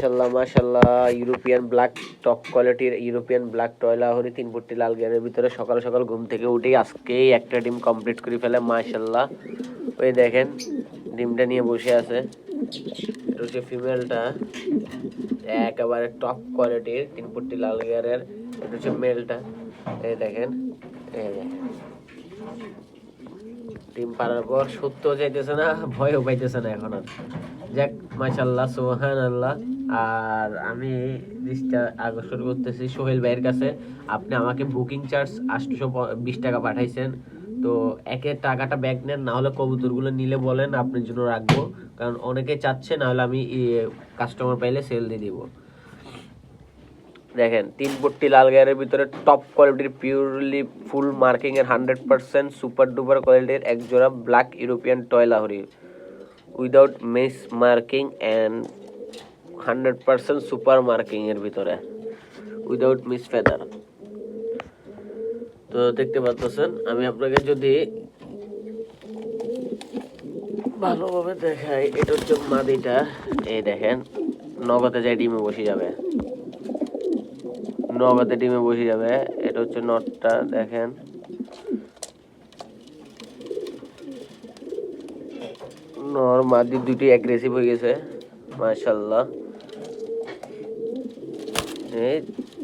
মাশাল্লাহ মাশাল্লাহ, European black top কোয়ালিটির ইউরোপিয়ান ব্ল্যাক টয়লা হরি 3 ফুটটি লাল গিয়ারের ভিতরে সকাল সকাল ঘুম থেকে উঠেই আজকেই একটা ডিম কমপ্লিট করে ফেলে মাশাল্লাহ। ওই দেখেন ডিমটা নিয়ে বসে আছে, এটা হচ্ছে ফিমেলটা, একেবারে টপ কোয়ালিটির 3 ফুটটি লাল গিয়ারের। এটা হচ্ছে মেলটা, এই দেখেন এই দেখেন ডিম পাড়ার পর সত্য চাইতেছে না, ভয়ও পাইতেছে না এখন আর। যাক মাশাল্লাহ সুবহানাল্লাহ। আর আমি দৃষ্টি আকর্ষণ করতেছি সোহেল ভাইয়ের কাছে, আপনি আমাকে বুকিং চার্জ 820 টাকা পাঠাইছেন, তো একের টাকাটা ব্যাক নেন, না হলে কবুতরগুলো নিলে বলেন আপনার জন্য রাখবো, কারণ অনেকে চাচ্ছে, না হলে আমি কাস্টমার পাইলে সেল দিয়ে দিব। দেখেন 3 ফুটটি লাল গিয়ারের ভিতরে টপ কোয়ালিটির পিওরলি ফুল মার্কিং এর 100% সুপার ডুপার কোয়ালিটির এক জোড়া black European toy Lahori without miss marking and 100% super marking এর ভিতরে উইদাউট মিস ফেদার। তো দেখতে পাচ্ছেন, আমি আপনাকে যদি ভালোভাবে দেখাই, এটা হচ্ছে মাদিটা, এই দেখেন নগদে যায় ডিমে বসে যাবে, নগদে ডিমে বসে যাবে। এটা হচ্ছে নটটা, দেখেন নর মাদি দুটি অ্যাগ্রেসিভ হয়ে গেছে মাশাআল্লাহ। এই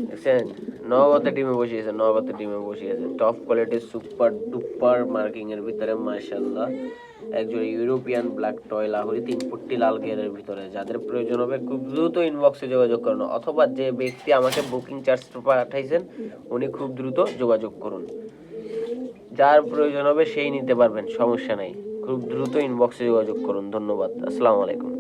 দেখছেন নগদে ডিমে বসিয়েছে, নগদে ডিমে বসিয়েছে, টপ কোয়ালিটির সুপার ডুপার মার্কিং এর ভিতরে মাশাআল্লাহ। একজন ইউরোপিয়ান ব্ল্যাক টয় লাহোরি 3 ফুটটি লাল গিয়ারের ভিতরে। যাদের প্রয়োজন হবে খুব দ্রুত ইনবক্সে যোগাযোগ করুন, অথবা যে ব্যক্তি আমাকে বুকিং চার্জ পাঠাইছেন উনি খুব দ্রুত যোগাযোগ করুন। যার প্রয়োজন হবে সেই নিতে পারবেন, সমস্যা নাই, খুব দ্রুত ইনবক্সে যোগাযোগ করুন। ধন্যবাদ, আসসালামু আলাইকুম।